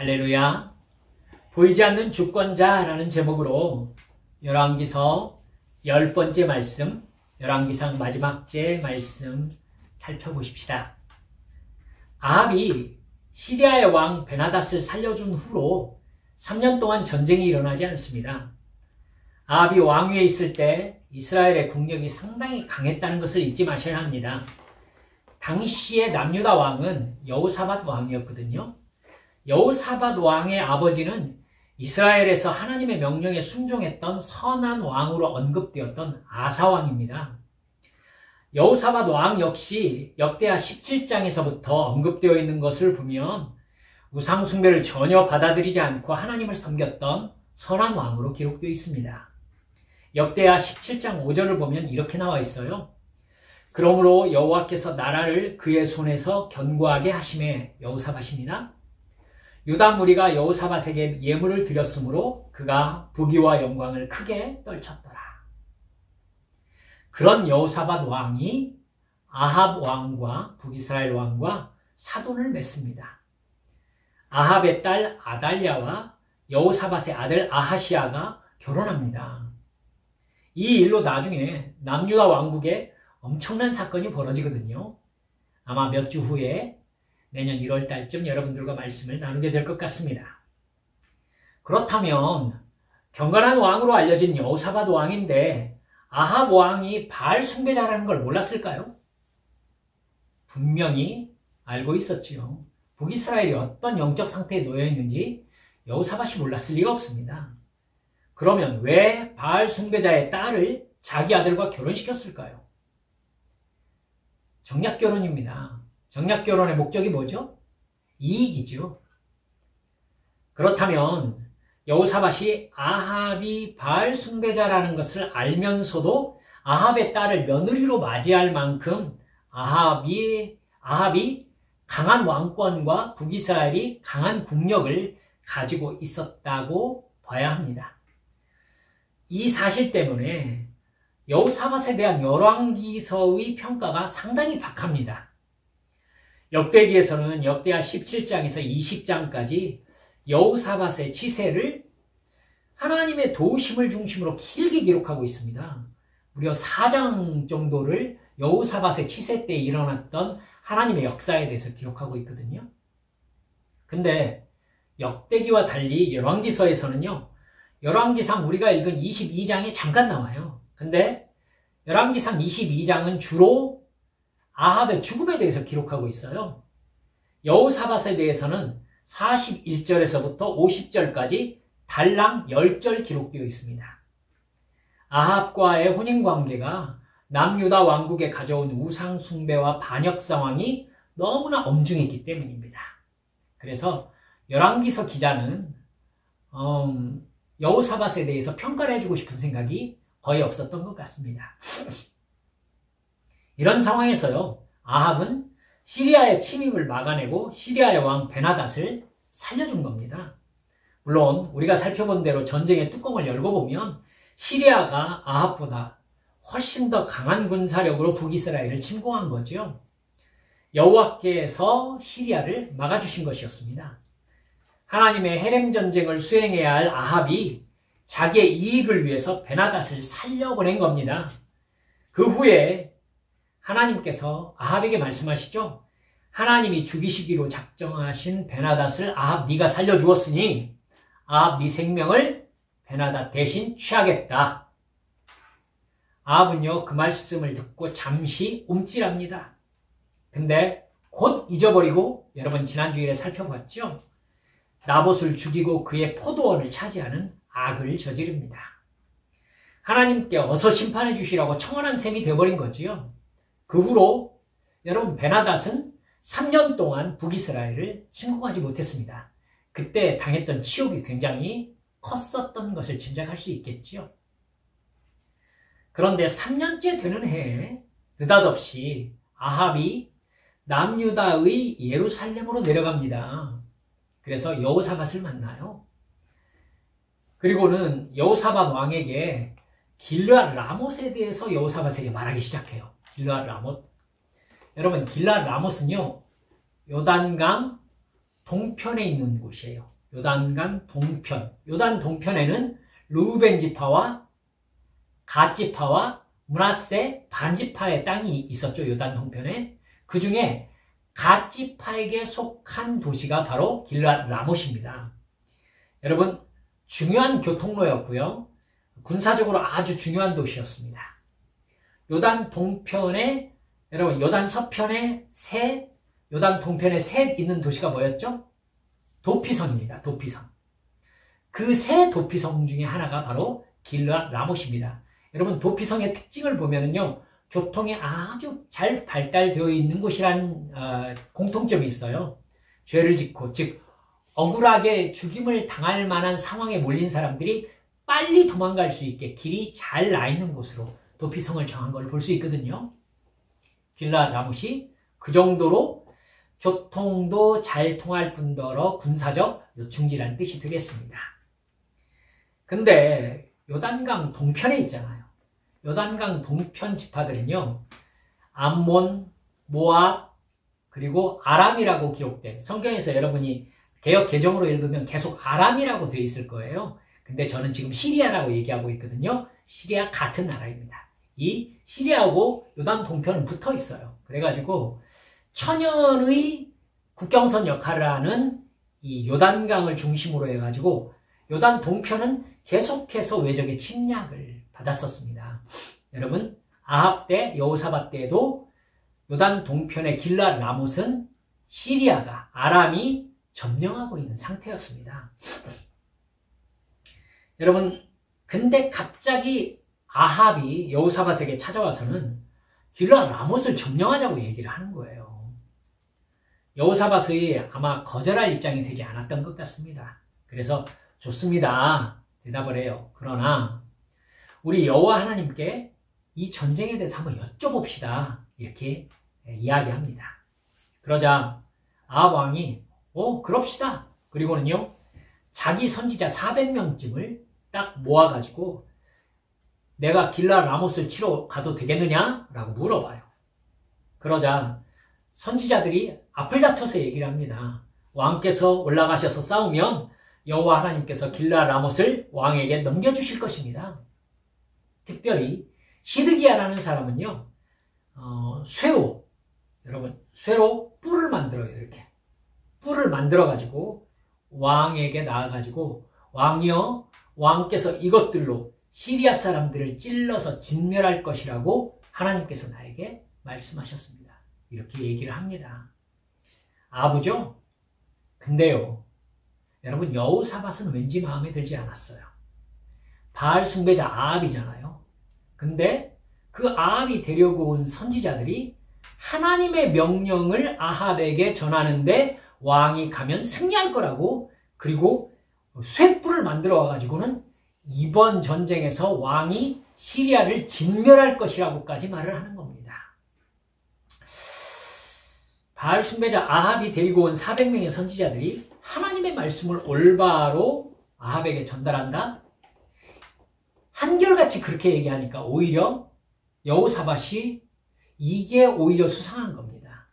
할렐루야. 보이지 않는 주권자라는 제목으로 열왕기서 10번째 말씀, 열왕기상 마지막 째 말씀 살펴보십시다. 아합이 시리아의 왕 베나닷을 살려준 후로 3년 동안 전쟁이 일어나지 않습니다. 아합이 왕위에 있을 때 이스라엘의 국력이 상당히 강했다는 것을 잊지 마셔야 합니다. 당시의 남유다 왕은 여호사밧 왕이었거든요. 여호사밧 왕의 아버지는 이스라엘에서 하나님의 명령에 순종했던 선한 왕으로 언급되었던 아사 왕입니다. 여호사밧 왕 역시 역대하 17장에서부터 언급되어 있는 것을 보면 우상 숭배를 전혀 받아들이지 않고 하나님을 섬겼던 선한 왕으로 기록되어 있습니다. 역대하 17장 5절을 보면 이렇게 나와 있어요. 그러므로 여호와께서 나라를 그의 손에서 견고하게 하심에, 여호사밧입니다. 유다 무리가 여호사밧에게 예물을 드렸으므로 그가 부귀와 영광을 크게 떨쳤더라. 그런 여호사밧 왕이 아합 왕과 북이스라엘 왕과 사돈을 맺습니다. 아합의 딸 아달랴와 여호사밧의 아들 아하시아가 결혼합니다. 이 일로 나중에 남유다 왕국에 엄청난 사건이 벌어지거든요. 아마 몇 주 후에 내년 1월 달쯤 여러분들과 말씀을 나누게 될 것 같습니다. 그렇다면 경건한 왕으로 알려진 여호사밧 왕인데 아합 왕이 바알 숭배자라는 걸 몰랐을까요? 분명히 알고 있었지요. 북이스라엘이 어떤 영적 상태에 놓여 있는지 여호사밧이 몰랐을 리가 없습니다. 그러면 왜 바알 숭배자의 딸을 자기 아들과 결혼시켰을까요? 정략결혼입니다. 정략결혼의 목적이 뭐죠? 이익이죠. 그렇다면 여호사밧이 아합이 바알 숭배자라는 것을 알면서도 아합의 딸을 며느리로 맞이할 만큼 아합이 강한 왕권과 북이스라엘이 강한 국력을 가지고 있었다고 봐야 합니다. 이 사실 때문에 여호사밧에 대한 열왕기서의 평가가 상당히 박합니다. 역대기에서는 역대하 17장에서 20장까지 여호사밧의 치세를 하나님의 도우심을 중심으로 길게 기록하고 있습니다. 무려 4장 정도를 여호사밧의 치세 때 일어났던 하나님의 역사에 대해서 기록하고 있거든요. 근데 역대기와 달리 열왕기서에서는요, 열왕기상 우리가 읽은 22장에 잠깐 나와요. 근데 열왕기상 22장은 주로 아합의 죽음에 대해서 기록하고 있어요. 여호사밧에 대해서는 41절에서부터 50절까지 달랑 10절 기록되어 있습니다. 아합과의 혼인관계가 남유다 왕국에 가져온 우상 숭배와 반역 상황이 너무나 엄중했기 때문입니다. 그래서 열왕기서 기자는 여호사밧에 대해서 평가를 해주고 싶은 생각이 거의 없었던 것 같습니다. 이런 상황에서요, 아합은 시리아의 침입을 막아내고 시리아의 왕 베나닷을 살려준 겁니다. 물론 우리가 살펴본 대로 전쟁의 뚜껑을 열고 보면 시리아가 아합보다 훨씬 더 강한 군사력으로 북이스라엘을 침공한 거죠. 여호와께서 시리아를 막아주신 것이었습니다. 하나님의 헤렘 전쟁을 수행해야 할 아합이 자기의 이익을 위해서 베나닷을 살려보낸 겁니다. 그 후에 하나님께서 아합에게 말씀하시죠. 하나님이 죽이시기로 작정하신 베나닷을 아합 네가 살려주었으니 아합 네 생명을 베나닷 대신 취하겠다. 아합은요, 그 말씀을 듣고 잠시 움찔합니다. 근데 곧 잊어버리고, 여러분 지난주일에 살펴봤죠? 나봇을 죽이고 그의 포도원을 차지하는 악을 저지릅니다. 하나님께 어서 심판해 주시라고 청원한 셈이 되어버린 거지요. 그 후로 여러분 베나닷은 3년 동안 북이스라엘을 침공하지 못했습니다. 그때 당했던 치욕이 굉장히 컸었던 것을 짐작할 수 있겠지요. 그런데 3년째 되는 해에 느닷없이 아합이 남유다의 예루살렘으로 내려갑니다. 그래서 여호사밧을 만나요. 그리고는 여호사밧 왕에게 길르앗 라못에 대해서 여호사밧에게 말하기 시작해요. 길르앗 라못. 여러분 길르앗 라못은요, 요단강 동편에 있는 곳이에요. 요단강 동편. 요단 동편에는 르우벤 지파와 갓 지파와 므낫세 반 지파의 땅이 있었죠. 요단 동편에. 그 중에 갓 지파에게 속한 도시가 바로 길르앗 라못입니다. 여러분, 중요한 교통로였고요. 군사적으로 아주 중요한 도시였습니다. 요단 동편에, 여러분, 요단 서편에 셋, 요단 동편에 셋 있는 도시가 뭐였죠? 도피성입니다. 도피성. 그 세 도피성 중에 하나가 바로 길르앗 라못입니다. 여러분, 도피성의 특징을 보면은요, 교통이 아주 잘 발달되어 있는 곳이란 공통점이 있어요. 죄를 짓고, 즉 억울하게 죽임을 당할 만한 상황에 몰린 사람들이 빨리 도망갈 수 있게 길이 잘 나 있는 곳으로 도피성을 정한 걸 볼 수 있거든요. 길르앗 라못이 그 정도로 교통도 잘 통할 뿐더러 군사적 요충지라는 뜻이 되겠습니다. 근데 요단강 동편에 있잖아요. 요단강 동편 지파들은요, 암몬, 모압, 그리고 아람이라고 기록된, 성경에서 여러분이 개역 개정으로 읽으면 계속 아람이라고 되어 있을 거예요. 근데 저는 지금 시리아라고 얘기하고 있거든요. 시리아 같은 나라입니다. 이 시리아하고 요단 동편은 붙어 있어요. 그래가지고 천연의 국경선 역할을 하는 이 요단강을 중심으로 해가지고 요단 동편은 계속해서 외적의 침략을 받았었습니다. 여러분, 아합 때, 여호사밧 때에도 요단 동편의 길르앗 라못은 시리아가, 아람이 점령하고 있는 상태였습니다. 여러분, 근데 갑자기 아합이 여호사밧에게 찾아와서는 길르앗 라못을 점령하자고 얘기를 하는 거예요. 여호사밧이 아마 거절할 입장이 되지 않았던 것 같습니다. 그래서 좋습니다, 대답을 해요. 그러나 우리 여호와 하나님께 이 전쟁에 대해서 한번 여쭤봅시다, 이렇게 이야기합니다. 그러자 아합 왕이 그럽시다. 그리고는요, 자기 선지자 400명쯤을 딱 모아가지고 내가 길르앗 라못을 치러 가도 되겠느냐? 라고 물어봐요. 그러자 선지자들이 앞을 다퉈서 얘기를 합니다. 왕께서 올라가셔서 싸우면 여호와 하나님께서 길르앗 라못을 왕에게 넘겨주실 것입니다. 특별히 시드기야라는 사람은요, 쇠로, 여러분, 쇠로 뿔을 만들어요. 이렇게 뿔을 만들어가지고 왕에게 나아가지고, 왕이여, 왕께서 이것들로 시리아 사람들을 찔러서 진멸할 것이라고 하나님께서 나에게 말씀하셨습니다. 이렇게 얘기를 합니다. 아부죠? 근데요, 여러분, 여호사밧은 왠지 마음에 들지 않았어요. 바알 숭배자 아합이잖아요. 근데 그 아합이 데려고 온 선지자들이 하나님의 명령을 아합에게 전하는데 왕이 가면 승리할 거라고, 그리고 쇠뿔을 만들어 와가지고는 이번 전쟁에서 왕이 시리아를 진멸할 것이라고까지 말을 하는 겁니다. 바알 숭배자 아합이 데리고 온 400명의 선지자들이 하나님의 말씀을 올바로 아합에게 전달한다? 한결같이 그렇게 얘기하니까 오히려 여호사밧이 이게 오히려 수상한 겁니다.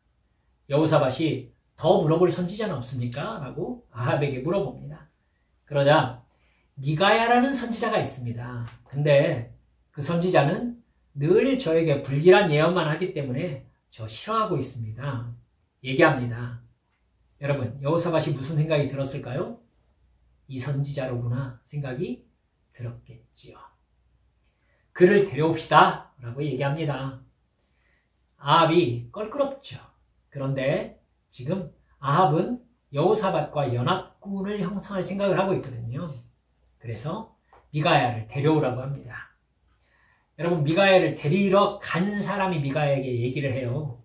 여호사밧이 더 물어볼 선지자는 없습니까? 라고 아합에게 물어봅니다. 그러자 미가야라는 선지자가 있습니다. 근데 그 선지자는 늘 저에게 불길한 예언만 하기 때문에 저 싫어하고 있습니다. 얘기합니다. 여러분, 여호사밧이 무슨 생각이 들었을까요? 이 선지자로구나 생각이 들었겠지요. 그를 데려옵시다 라고 얘기합니다. 아합이 껄끄럽죠. 그런데 지금 아합은 여호사밧과 연합군을 형성할 생각을 하고 있거든요. 그래서 미가야를 데려오라고 합니다. 여러분, 미가야를 데리러 간 사람이 미가야에게 얘기를 해요.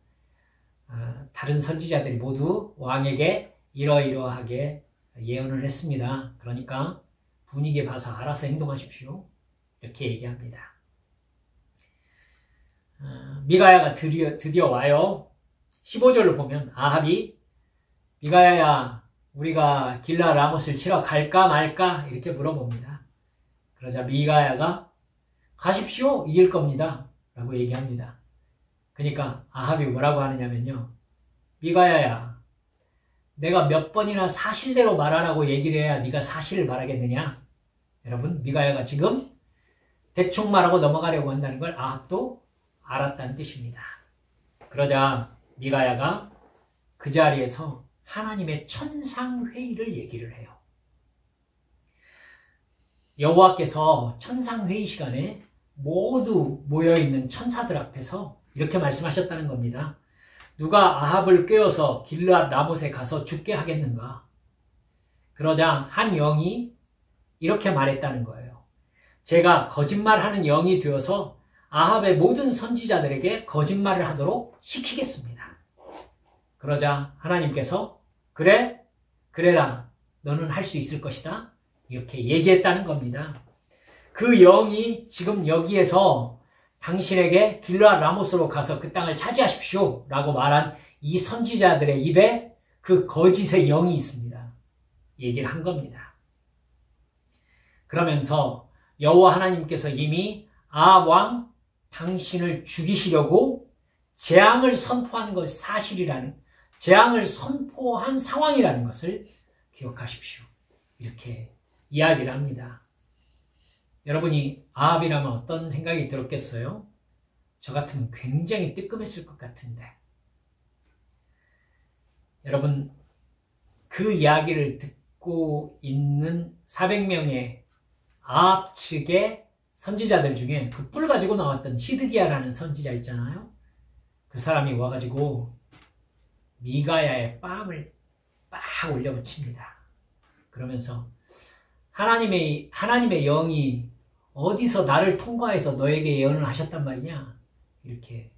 다른 선지자들이 모두 왕에게 이러이러하게 예언을 했습니다. 그러니까 분위기 봐서 알아서 행동하십시오. 이렇게 얘기합니다. 미가야가 드디어 와요. 15절로 보면 아합이 미가야야, 우리가 길르앗 라못을 치러 갈까 말까 이렇게 물어봅니다. 그러자 미가야가 가십시오, 이길 겁니다 라고 얘기합니다. 그러니까 아합이 뭐라고 하느냐면요, 미가야야, 내가 몇 번이나 사실대로 말하라고 얘기를 해야 네가 사실을 말하겠느냐? 여러분, 미가야가 지금 대충 말하고 넘어가려고 한다는 걸 아합도 알았다는 뜻입니다. 그러자 미가야가 그 자리에서 하나님의 천상회의를 얘기를 해요. 여호와께서 천상회의 시간에 모두 모여있는 천사들 앞에서 이렇게 말씀하셨다는 겁니다. 누가 아합을 꿰어서 길르앗 라못에 가서 죽게 하겠는가? 그러자 한 영이 이렇게 말했다는 거예요. 제가 거짓말하는 영이 되어서 아합의 모든 선지자들에게 거짓말을 하도록 시키겠습니다. 그러자 하나님께서 그래라, 너는 할 수 있을 것이다. 이렇게 얘기했다는 겁니다. 그 영이 지금 여기에서 당신에게 길르앗 라못으로 가서 그 땅을 차지하십시오 라고 말한 이 선지자들의 입에 그 거짓의 영이 있습니다. 얘기를 한 겁니다. 그러면서 여호와 하나님께서 이미 아합 왕 당신을 죽이시려고 재앙을 선포한 것이 사실이라는, 재앙을 선포한 상황이라는 것을 기억하십시오. 이렇게 이야기를 합니다. 여러분이 아합이라면 어떤 생각이 들었겠어요? 저 같으면 굉장히 뜨끔했을 것 같은데. 여러분, 그 이야기를 듣고 있는 400명의 아합 측의 선지자들 중에 그 뿔 가지고 나왔던 시드기야라는 선지자 있잖아요. 그 사람이 와가지고 미가야의 뺨을 빡 올려붙입니다. 그러면서 하나님의 영이 어디서 나를 통과해서 너에게 예언을 하셨단 말이냐? 이렇게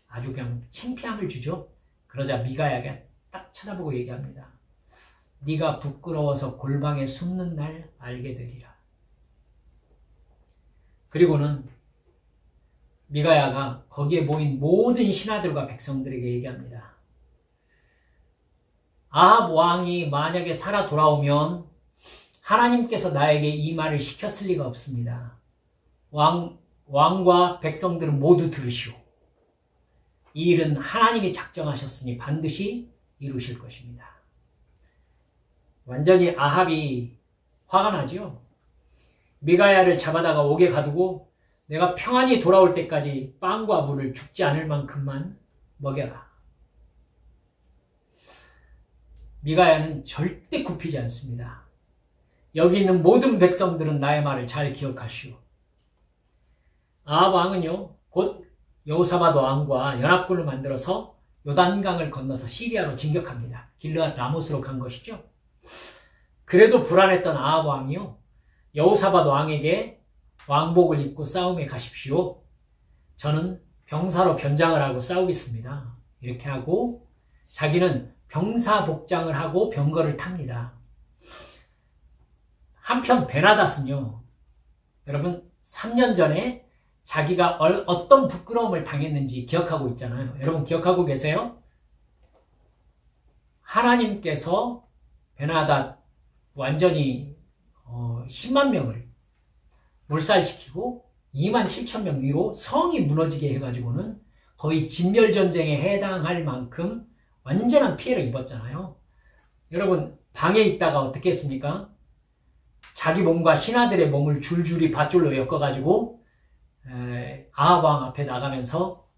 아주 그냥 창피함을 주죠. 그러자 미가야가 딱 쳐다보고 얘기합니다. 네가 부끄러워서 골방에 숨는 날 알게 되리라. 그리고는 미가야가 거기에 모인 모든 신하들과 백성들에게 얘기합니다. 아합 왕이 만약에 살아 돌아오면 하나님께서 나에게 이 말을 시켰을 리가 없습니다. 왕과 백성들은 모두 들으시오. 이 일은 하나님이 작정하셨으니 반드시 이루실 것입니다. 완전히 아합이 화가 나죠. 미가야를 잡아다가 옥에 가두고 내가 평안히 돌아올 때까지 빵과 물을 죽지 않을 만큼만 먹여라. 미가야는 절대 굽히지 않습니다. 여기 있는 모든 백성들은 나의 말을 잘 기억하시오. 아합 왕은요, 곧 여호사밧 왕과 연합군을 만들어서 요단강을 건너서 시리아로 진격합니다. 길르앗 라못으로 간 것이죠. 그래도 불안했던 아합 왕이요, 여호사밧 왕에게 왕복을 입고 싸움에 가십시오. 저는 병사로 변장을 하고 싸우겠습니다. 이렇게 하고 자기는 병사 복장을 하고 병거를 탑니다. 한편 베나닷은요, 여러분 3년 전에 자기가 어떤 부끄러움을 당했는지 기억하고 있잖아요. 여러분 기억하고 계세요? 하나님께서 베나닷 완전히 10만 명을 몰살시키고 2만 7천 명 위로 성이 무너지게 해가지고는 거의 진멸전쟁에 해당할 만큼 완전한 피해를 입었잖아요. 여러분 방에 있다가 어떻게 했습니까? 자기 몸과 신하들의 몸을 줄줄이 밧줄로 엮어가지고 아합 왕 앞에 나가면서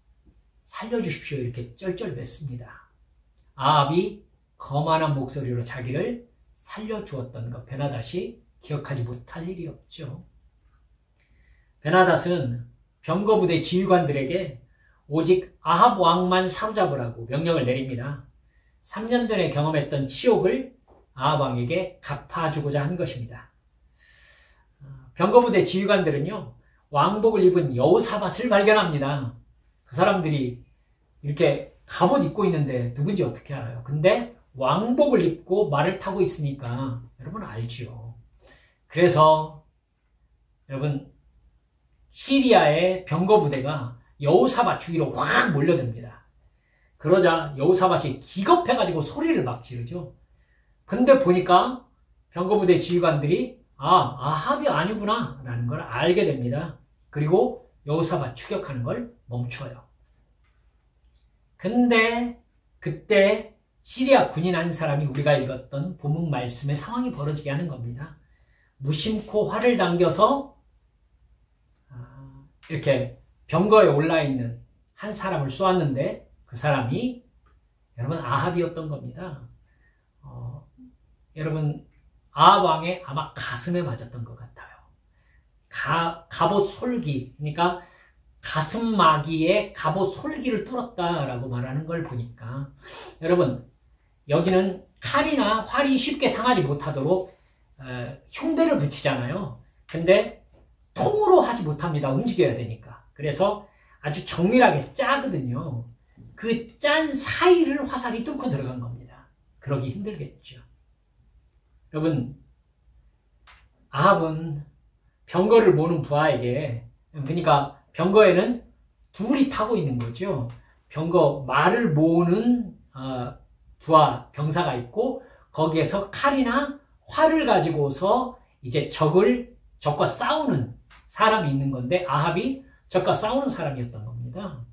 살려주십시오 이렇게 쩔쩔맸습니다. 아합이 거만한 목소리로 자기를 살려주었던 것 베나닷이 기억하지 못할 일이 없죠. 베나닷은 병거부대 지휘관들에게 오직 아합 왕만 사로잡으라고 명령을 내립니다. 3년 전에 경험했던 치욕을 아합 왕에게 갚아주고자 한 것입니다. 병거부대 지휘관들은요, 왕복을 입은 여호사밧을 발견합니다. 그 사람들이 이렇게 갑옷 입고 있는데 누군지 어떻게 알아요? 근데 왕복을 입고 말을 타고 있으니까 여러분 알지요. 그래서 여러분 시리아의 병거부대가 여호사밧 주위로 확 몰려듭니다. 그러자 여호사밧이 기겁해가지고 소리를 막 지르죠. 근데 보니까 병거부대 지휘관들이 아합이 아니구나 라는 걸 알게 됩니다. 그리고 여호사밧 추격하는 걸 멈춰요. 근데 그때 시리아 군인 한 사람이 우리가 읽었던 본문 말씀의 상황이 벌어지게 하는 겁니다. 무심코 활을 당겨서 이렇게 병거에 올라있는 한 사람을 쏘았는데 그 사람이 여러분 아합이었던 겁니다. 여러분 아합 왕의 아마 가슴에 맞았던 것 같아요. 갑옷 솔기, 그러니까 가슴마기에 갑옷 솔기를 뚫었다라고 말하는 걸 보니까 여러분 여기는 칼이나 활이 쉽게 상하지 못하도록 흉배를 붙이잖아요. 근데 통으로 하지 못합니다. 움직여야 되니까. 그래서 아주 정밀하게 짜거든요. 그 짠 사이를 화살이 뚫고 들어간 겁니다. 그러기 힘들겠죠. 여러분 아합은 병거를 모는 부하에게, 그러니까 병거에는 둘이 타고 있는 거죠. 병거 말을 모으는 부하 병사가 있고 거기에서 칼이나 활을 가지고서 이제 적과 싸우는 사람이 있는 건데 아합이 적과 싸우는 사람이었던 겁니다.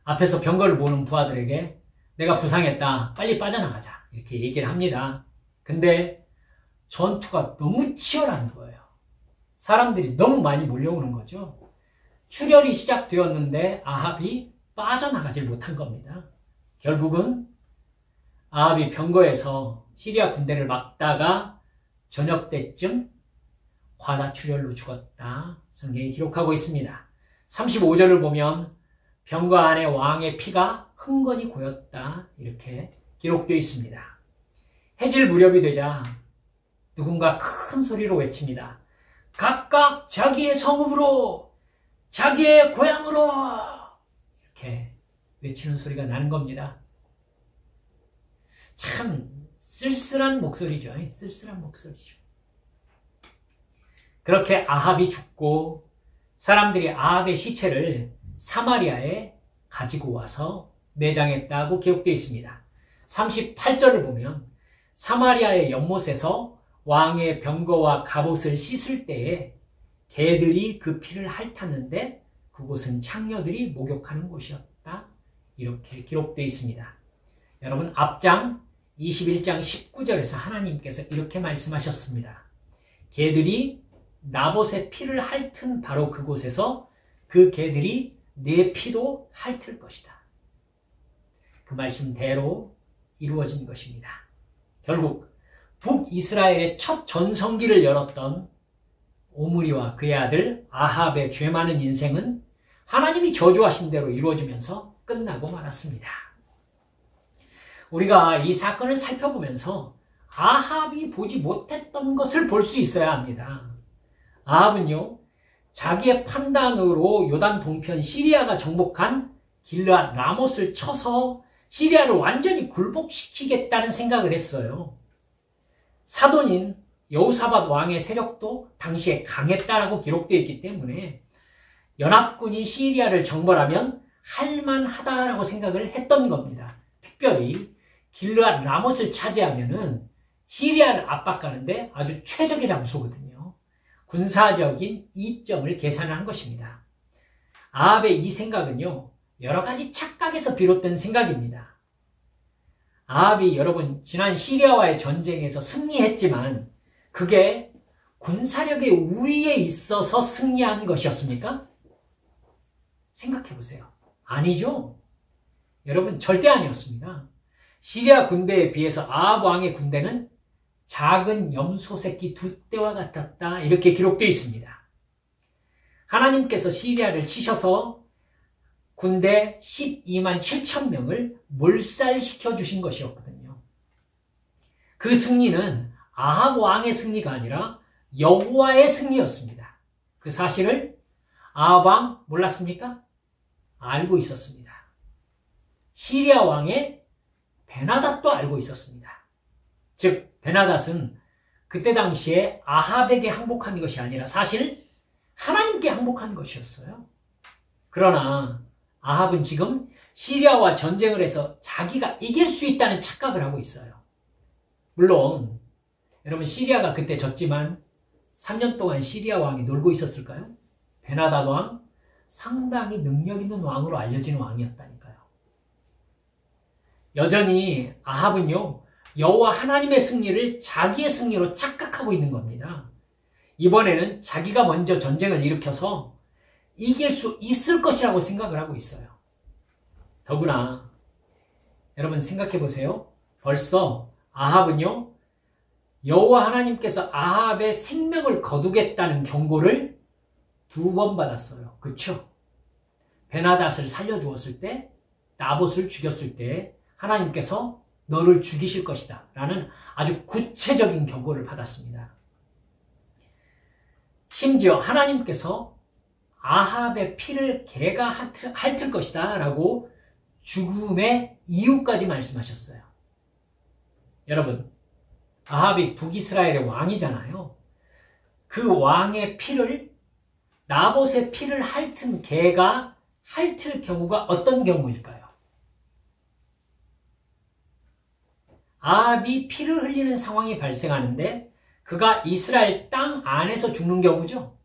앞에서 병거를 모는 부하들에게 내가 부상했다, 빨리 빠져나가자, 이렇게 얘기를 합니다. 근데 전투가 너무 치열한 거예요. 사람들이 너무 많이 몰려오는 거죠. 출혈이 시작되었는데 아합이 빠져나가질 못한 겁니다. 결국은 아합이 병거에서 시리아 군대를 막다가 저녁 때쯤 과다출혈로 죽었다, 성경이 기록하고 있습니다. 35절을 보면 병거 안에 왕의 피가 흥건히 고였다, 이렇게 기록되어 있습니다. 해질 무렵이 되자 누군가 큰 소리로 외칩니다. 각각 자기의 성읍으로, 자기의 고향으로, 이렇게 외치는 소리가 나는 겁니다. 참 쓸쓸한 목소리죠. 쓸쓸한 목소리죠. 그렇게 아합이 죽고 사람들이 아합의 시체를 사마리아에 가지고 와서 매장했다고 기록되어 있습니다. 38절을 보면 사마리아의 연못에서 왕의 병거와 갑옷을 씻을 때에 개들이 그 피를 핥았는데 그곳은 창녀들이 목욕하는 곳이었다, 이렇게 기록되어 있습니다. 여러분 앞장 21장 19절에서 하나님께서 이렇게 말씀하셨습니다. 개들이 나봇의 피를 핥은 바로 그곳에서 그 개들이 내 피도 핥을 것이다. 그 말씀대로 이루어진 것입니다. 결국 북이스라엘의 첫 전성기를 열었던 오므리와 그의 아들 아합의 죄 많은 인생은 하나님이 저주하신 대로 이루어지면서 끝나고 말았습니다. 우리가 이 사건을 살펴보면서 아합이 보지 못했던 것을 볼 수 있어야 합니다. 아합은요, 자기의 판단으로 요단 동편 시리아가 정복한 길르앗 라못을 쳐서 시리아를 완전히 굴복시키겠다는 생각을 했어요. 사돈인 여호사밧 왕의 세력도 당시에 강했다라고 기록되어 있기 때문에 연합군이 시리아를 정벌하면 할만하다라고 생각을 했던 겁니다. 특별히 길르앗 라못을 차지하면은 시리아를 압박하는데 아주 최적의 장소거든요. 군사적인 이점을 계산한 것입니다. 아합의 이 생각은요, 여러 가지 착각에서 비롯된 생각입니다. 아합이 여러분 지난 시리아와의 전쟁에서 승리했지만 그게 군사력의 우위에 있어서 승리한 것이었습니까? 생각해 보세요. 아니죠. 여러분 절대 아니었습니다. 시리아 군대에 비해서 아합 왕의 군대는 작은 염소 새끼 2떼와 같았다, 이렇게 기록되어 있습니다. 하나님께서 시리아를 치셔서 군대 12만 7천 명을 몰살시켜 주신 것이었거든요. 그 승리는 아합 왕의 승리가 아니라 여호와의 승리였습니다. 그 사실을 아합 왕 몰랐습니까? 알고 있었습니다. 시리아 왕의 베나닷도 알고 있었습니다. 즉 베나닷은 그때 당시에 아합에게 항복한 것이 아니라 사실 하나님께 항복한 것이었어요. 그러나 아합은 지금 시리아와 전쟁을 해서 자기가 이길 수 있다는 착각을 하고 있어요. 물론 여러분 시리아가 그때 졌지만 3년 동안 시리아 왕이 놀고 있었을까요? 베나닷 왕 상당히 능력 있는 왕으로 알려진 왕이었다니까요. 여전히 아합은요, 여호와 하나님의 승리를 자기의 승리로 착각하고 있는 겁니다. 이번에는 자기가 먼저 전쟁을 일으켜서 이길 수 있을 것이라고 생각을 하고 있어요. 더구나 여러분 생각해 보세요. 벌써 아합은요, 여호와 하나님께서 아합의 생명을 거두겠다는 경고를 2번 받았어요. 그쵸? 베나닷을 살려주었을 때, 나봇을 죽였을 때 하나님께서 너를 죽이실 것이다 라는 아주 구체적인 경고를 받았습니다. 심지어 하나님께서 아합의 피를 개가 핥을 것이다 라고 죽음의 이유까지 말씀하셨어요. 여러분, 아합이 북이스라엘의 왕이잖아요. 그 왕의 피를, 나봇의 피를 핥은 개가 핥을 경우가 어떤 경우일까요? 아합이 피를 흘리는 상황이 발생하는데 그가 이스라엘 땅 안에서 죽는 경우죠.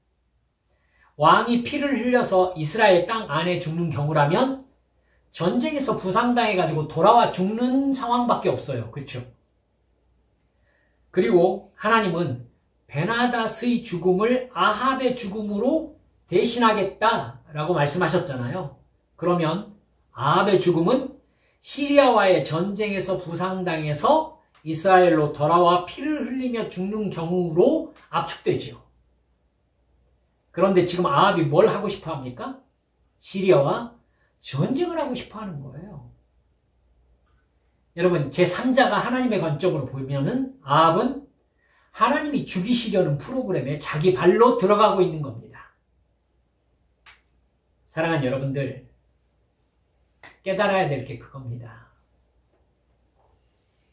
왕이 피를 흘려서 이스라엘 땅 안에 죽는 경우라면 전쟁에서 부상당해가지고 돌아와 죽는 상황밖에 없어요. 그렇죠? 그리고 하나님은 베나닷의 죽음을 아합의 죽음으로 대신하겠다라고 말씀하셨잖아요. 그러면 아합의 죽음은 시리아와의 전쟁에서 부상당해서 이스라엘로 돌아와 피를 흘리며 죽는 경우로 압축되지요. 그런데 지금 아합이 뭘 하고 싶어 합니까? 시리아와 전쟁을 하고 싶어 하는 거예요. 여러분, 제3자가 하나님의 관점으로 보면은 아합은 하나님이 죽이시려는 프로그램에 자기 발로 들어가고 있는 겁니다. 사랑하는 여러분들, 깨달아야 될 게 그겁니다.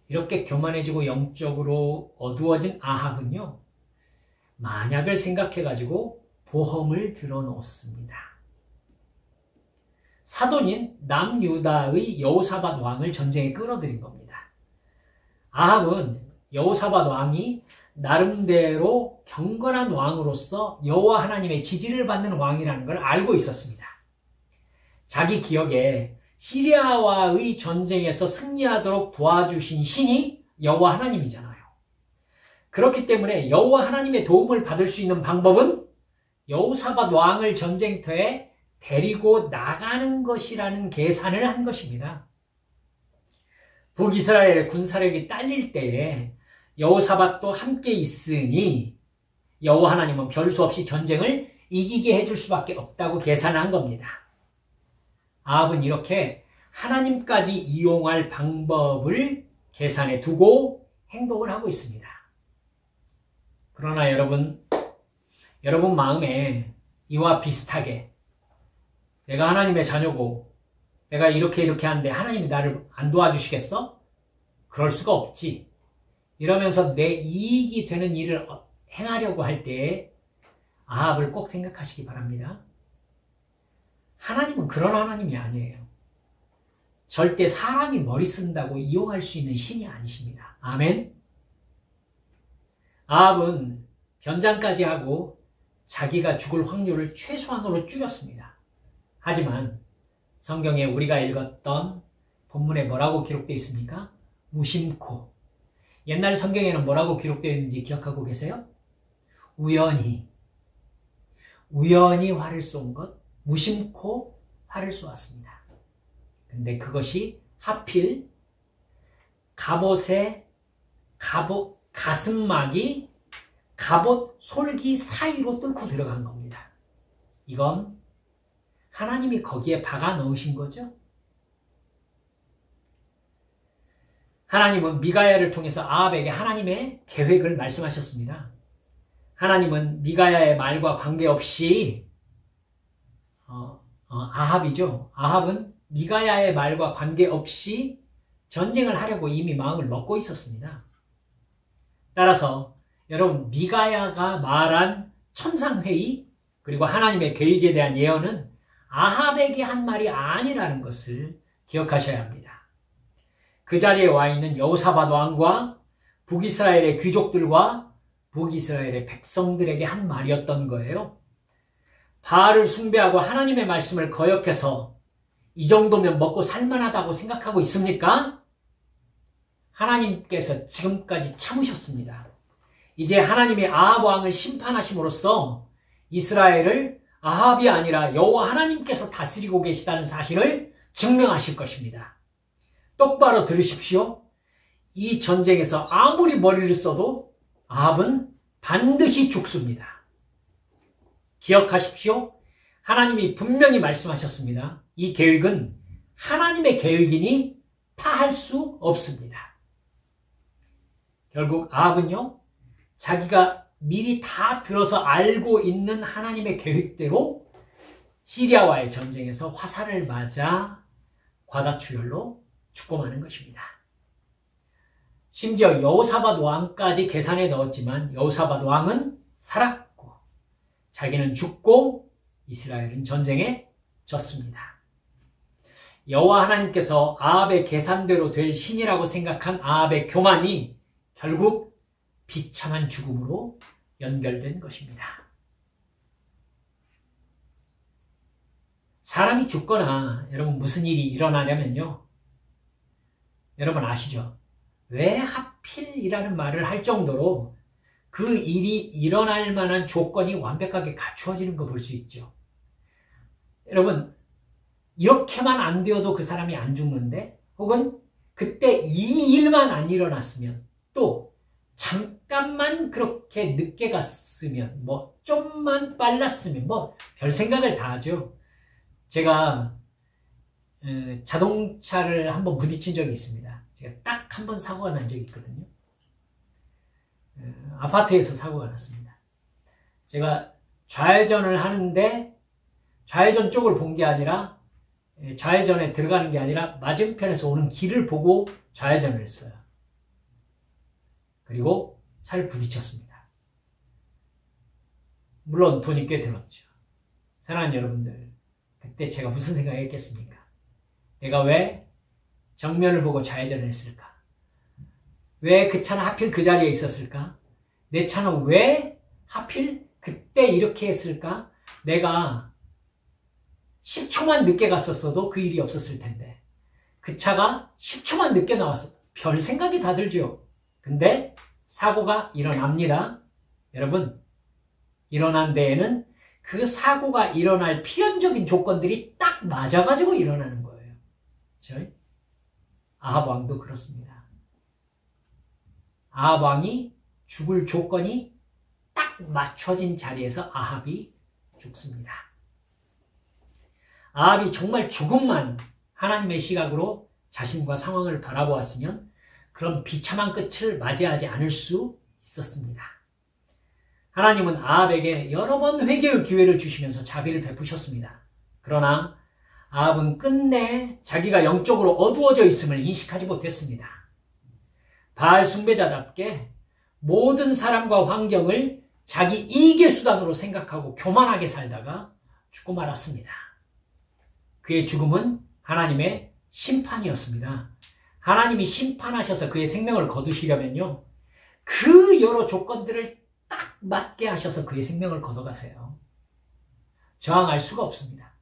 이렇게 교만해지고 영적으로 어두워진 아합은요, 만약을 생각해가지고 보험을 들어놓습니다. 사돈인 남유다의 여호사밧 왕을 전쟁에 끌어들인 겁니다. 아합은 여호사밧 왕이 나름대로 경건한 왕으로서 여호와 하나님의 지지를 받는 왕이라는 걸 알고 있었습니다. 자기 기억에 시리아와의 전쟁에서 승리하도록 도와주신 신이 여호와 하나님이잖아요. 그렇기 때문에 여호와 하나님의 도움을 받을 수 있는 방법은 여호사밧 왕을 전쟁터에 데리고 나가는 것이라는 계산을 한 것입니다. 북이스라엘의 군사력이 딸릴 때에 여호사밧도 함께 있으니 여호와 하나님은 별수 없이 전쟁을 이기게 해줄 수밖에 없다고 계산한 겁니다. 아합은 이렇게 하나님까지 이용할 방법을 계산해 두고 행동을 하고 있습니다. 그러나 여러분 마음에 이와 비슷하게 내가 하나님의 자녀고 내가 이렇게 하는데 하나님이 나를 안 도와주시겠어? 그럴 수가 없지. 이러면서 내 이익이 되는 일을 행하려고 할 때 아합을 꼭 생각하시기 바랍니다. 하나님은 그런 하나님이 아니에요. 절대 사람이 머리 쓴다고 이용할 수 있는 신이 아니십니다. 아멘. 아합은 변장까지 하고 자기가 죽을 확률을 최소한으로 줄였습니다. 하지만 성경에 우리가 읽었던 본문에 뭐라고 기록되어 있습니까? 무심코. 옛날 성경에는 뭐라고 기록되어 있는지 기억하고 계세요? 우연히 화를 쏜 것, 무심코 화를 쏘았습니다. 근데 그것이 하필 갑옷의 가슴막이 갑옷 솔기 사이로 뚫고 들어간 겁니다. 이건 하나님이 거기에 박아 넣으신 거죠. 하나님은 미가야를 통해서 아합에게 하나님의 계획을 말씀하셨습니다. 하나님은 미가야의 말과 관계없이 아합이죠. 아합은 미가야의 말과 관계없이 전쟁을 하려고 이미 마음을 먹고 있었습니다. 따라서 여러분, 미가야가 말한 천상회의 그리고 하나님의 계획에 대한 예언은 아합에게 한 말이 아니라는 것을 기억하셔야 합니다. 그 자리에 와 있는 여호사밧 왕과 북이스라엘의 귀족들과 북이스라엘의 백성들에게 한 말이었던 거예요. 바알을 숭배하고 하나님의 말씀을 거역해서 이 정도면 먹고 살만하다고 생각하고 있습니까? 하나님께서 지금까지 참으셨습니다. 이제 하나님이 아합 왕을 심판하심으로써 이스라엘을 아합이 아니라 여호와 하나님께서 다스리고 계시다는 사실을 증명하실 것입니다. 똑바로 들으십시오. 이 전쟁에서 아무리 머리를 써도 아합은 반드시 죽습니다. 기억하십시오. 하나님이 분명히 말씀하셨습니다. 이 계획은 하나님의 계획이니 파할 수 없습니다. 결국 아합은요, 자기가 미리 다 들어서 알고 있는 하나님의 계획대로 시리아와의 전쟁에서 화살을 맞아 과다출혈로 죽고 마는 것입니다. 심지어 여호사밧 왕까지 계산에 넣었지만 여호사밧 왕은 살았고 자기는 죽고 이스라엘은 전쟁에 졌습니다. 여호와 하나님께서 아합의 계산대로 될 신이라고 생각한 아합의 교만이 결국 비참한 죽음으로 연결된 것입니다. 사람이 죽거나 여러분 무슨 일이 일어나냐면요, 여러분 아시죠? 왜 하필이라는 말을 할 정도로 그 일이 일어날 만한 조건이 완벽하게 갖추어지는 거 볼 수 있죠. 여러분, 이렇게만 안 되어도 그 사람이 안 죽는데, 혹은 그때 이 일만 안 일어났으면, 또 잠깐만 그렇게 늦게 갔으면, 뭐 좀만 빨랐으면, 뭐 별 생각을 다 하죠. 제가 자동차를 한번 부딪힌 적이 있습니다. 제가 딱 한 번 사고가 난 적이 있거든요. 아파트에서 사고가 났습니다. 제가 좌회전을 하는데 좌회전 쪽을 본 게 아니라, 좌회전에 들어가는 게 아니라 맞은편에서 오는 길을 보고 좌회전을 했어요. 그리고 차를 부딪혔습니다. 물론 돈이 꽤 들었죠. 사랑하는 여러분들, 그때 제가 무슨 생각을 했겠습니까? 내가 왜 정면을 보고 좌회전을 했을까? 왜 그 차는 하필 그 자리에 있었을까? 내 차는 왜 하필 그때 이렇게 했을까? 내가 10초만 늦게 갔었어도 그 일이 없었을 텐데, 그 차가 10초만 늦게 나왔어. 별 생각이 다 들죠. 근데 사고가 일어납니다. 여러분, 일어난 데에는 그 사고가 일어날 필연적인 조건들이 딱 맞아가지고 일어나는 거예요. 그렇죠? 아합 왕도 그렇습니다. 아합 왕이 죽을 조건이 딱 맞춰진 자리에서 아합이 죽습니다. 아합이 정말 조금만 하나님의 시각으로 자신과 상황을 바라보았으면 그런 비참한 끝을 맞이하지 않을 수 있었습니다. 하나님은 아합에게 여러 번 회개의 기회를 주시면서 자비를 베푸셨습니다. 그러나 아합은 끝내 자기가 영적으로 어두워져 있음을 인식하지 못했습니다. 바알 숭배자답게 모든 사람과 환경을 자기 이익의 수단으로 생각하고 교만하게 살다가 죽고 말았습니다. 그의 죽음은 하나님의 심판이었습니다. 하나님이 심판하셔서 그의 생명을 거두시려면요, 그 여러 조건들을 딱 맞게 하셔서 그의 생명을 걷어가세요. 저항할 수가 없습니다.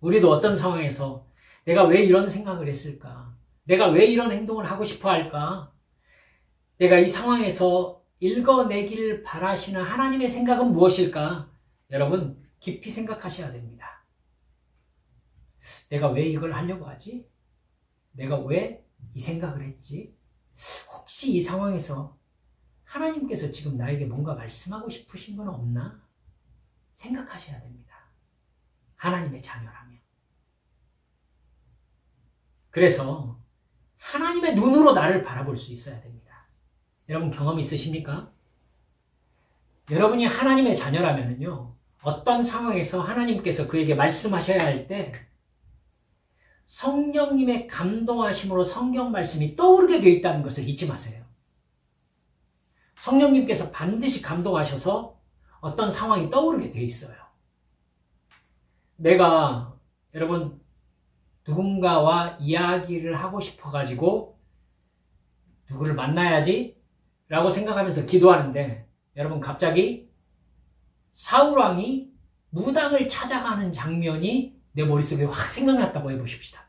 우리도 어떤 상황에서 내가 왜 이런 생각을 했을까? 내가 왜 이런 행동을 하고 싶어 할까? 내가 이 상황에서 읽어내길 바라시는 하나님의 생각은 무엇일까? 여러분, 깊이 생각하셔야 됩니다. 내가 왜 이걸 하려고 하지? 내가 왜 이 생각을 했지? 혹시 이 상황에서 하나님께서 지금 나에게 뭔가 말씀하고 싶으신 건 없나? 생각하셔야 됩니다. 하나님의 자녀라면. 그래서 하나님의 눈으로 나를 바라볼 수 있어야 됩니다. 여러분 경험 있으십니까? 여러분이 하나님의 자녀라면요, 어떤 상황에서 하나님께서 그에게 말씀하셔야 할 때 성령님의 감동하심으로 성경 말씀이 떠오르게 되어 있다는 것을 잊지 마세요. 성령님께서 반드시 감동하셔서 어떤 상황이 떠오르게 되어 있어요. 내가 여러분 누군가와 이야기를 하고 싶어가지고 누구를 만나야지 라고 생각하면서 기도하는데, 여러분 갑자기 사울왕이 무당을 찾아가는 장면이 내 머릿속에 확 생각났다고 해보십시다.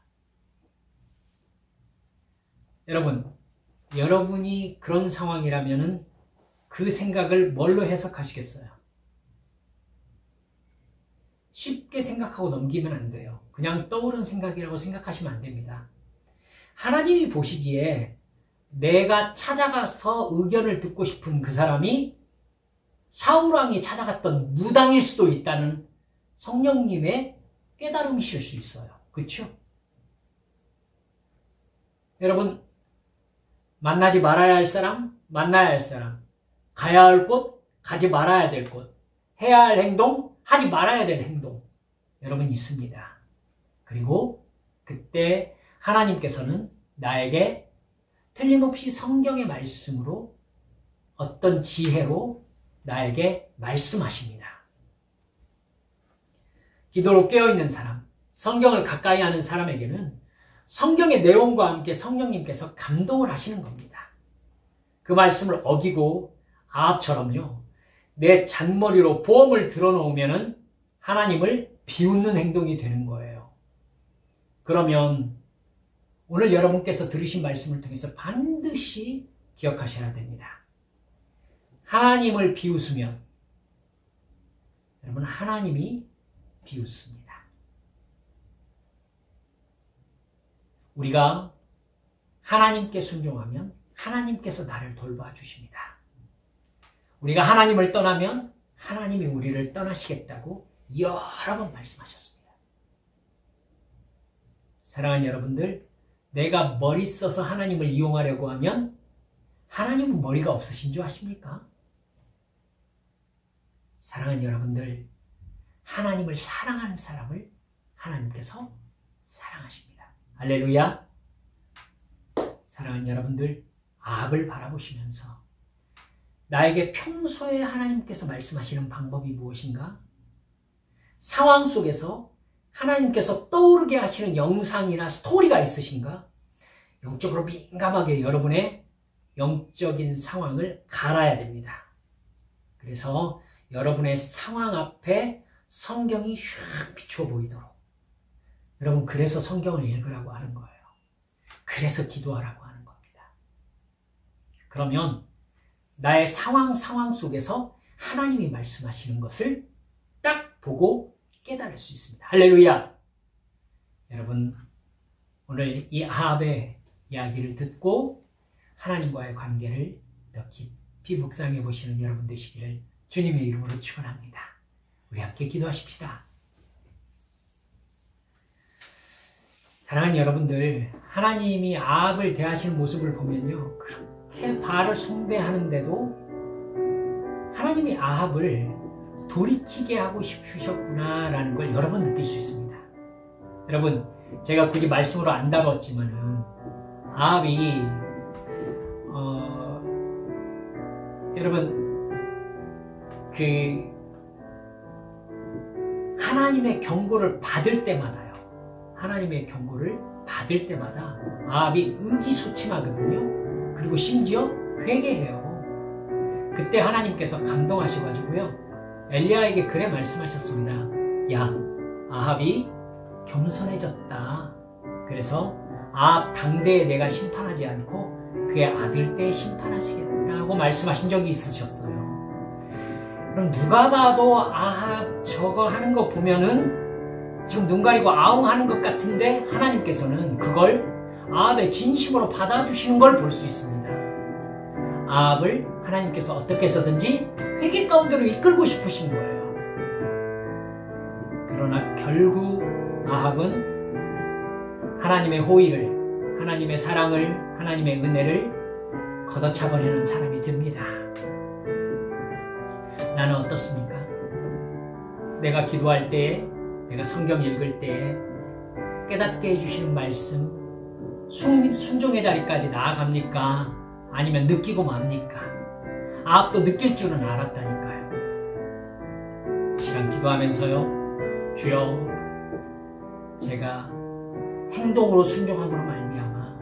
여러분, 여러분이 그런 상황이라면은 그 생각을 뭘로 해석하시겠어요? 쉽게 생각하고 넘기면 안 돼요. 그냥 떠오른 생각이라고 생각하시면 안 됩니다. 하나님이 보시기에 내가 찾아가서 의견을 듣고 싶은 그 사람이 사울왕이 찾아갔던 무당일 수도 있다는 성령님의 깨달음이실 수 있어요. 그렇죠? 여러분, 만나지 말아야 할 사람, 만나야 할 사람, 가야 할 곳, 가지 말아야 될 곳, 해야 할 행동, 하지 말아야 될 행동, 여러분 있습니다. 그리고 그때 하나님께서는 나에게 틀림없이 성경의 말씀으로 어떤 지혜로 나에게 말씀하십니다. 기도로 깨어있는 사람, 성경을 가까이 하는 사람에게는 성경의 내용과 함께 성령님께서 감동을 하시는 겁니다. 그 말씀을 어기고 아합처럼요, 내 잔머리로 보험을 들어놓으면 하나님을 비웃는 행동이 되는 거예요. 그러면 오늘 여러분께서 들으신 말씀을 통해서 반드시 기억하셔야 됩니다. 하나님을 비웃으면 여러분, 하나님이 비웃습니다. 우리가 하나님께 순종하면 하나님께서 나를 돌봐주십니다. 우리가 하나님을 떠나면 하나님이 우리를 떠나시겠다고 여러 번 말씀하셨습니다. 사랑하는 여러분들, 내가 머리 써서 하나님을 이용하려고 하면 하나님은 머리가 없으신 줄 아십니까? 사랑하는 여러분들, 하나님을 사랑하는 사람을 하나님께서 사랑하십니다. 할렐루야. 사랑하는 여러분들, 아합을 바라보시면서 나에게 평소에 하나님께서 말씀하시는 방법이 무엇인가? 상황 속에서 하나님께서 떠오르게 하시는 영상이나 스토리가 있으신가? 영적으로 민감하게 여러분의 영적인 상황을 갈아야 됩니다. 그래서 여러분의 상황 앞에 성경이 슉 비추어 보이도록, 여러분, 그래서 성경을 읽으라고 하는 거예요. 그래서 기도하라고 하는 겁니다. 그러면 나의 상황 속에서 하나님이 말씀하시는 것을 딱 보고 깨달을 수 있습니다. 할렐루야. 여러분, 오늘 이 아합의 이야기를 듣고 하나님과의 관계를 더 깊이 묵상해 보시는 여러분 되시기를 주님의 이름으로 축원합니다. 우리 함께 기도하십시다. 사랑하는 여러분들, 하나님이 아합을 대하시는 모습을 보면요, 그렇게 바알을 숭배하는데도 하나님이 아합을 돌이키게 하고 싶으셨구나라는 걸 여러 번 느낄 수 있습니다. 여러분, 제가 굳이 말씀으로 안 다뤘지만은 아합이 여러분, 그 하나님의 경고를 받을 때마다요, 하나님의 경고를 받을 때마다 아합이 의기소침하거든요. 그리고 심지어 회개해요. 그때 하나님께서 감동하셔가지고요, 엘리야에게 그래 말씀하셨습니다. 야, 아합이 겸손해졌다. 그래서 아합 당대에 내가 심판하지 않고 그의 아들 때 심판하시겠다고 말씀하신 적이 있으셨어요. 그럼 누가 봐도 아합 저거 하는 거 보면은 지금 눈 가리고 아웅 하는 것 같은데 하나님께서는 그걸 아합의 진심으로 받아주시는 걸 볼 수 있습니다. 아합을 하나님께서 어떻게 해서든지 회개 가운데로 이끌고 싶으신 거예요. 그러나 결국 아합은 하나님의 호의를, 하나님의 사랑을, 하나님의 은혜를 걷어차버리는 사람이 됩니다. 나는 어떻습니까? 내가 기도할 때에, 내가 성경 읽을 때에 깨닫게 해주시는 말씀, 순종의 자리까지 나아갑니까? 아니면 느끼고 맙니까? 아합도 느낄 줄은 알았다니까요. 이 시간 기도하면서요, 주여, 제가 행동으로 순종함으로 말미암아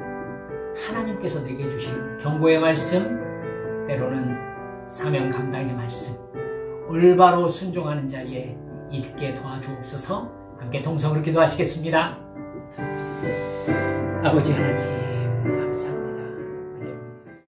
하나님께서 내게 주시는 경고의 말씀, 때로는 사명 감당의 말씀, 올바로 순종하는 자리에 있게 도와주옵소서. 함께 동성으로 기도하시겠습니다. 아버지 하나님,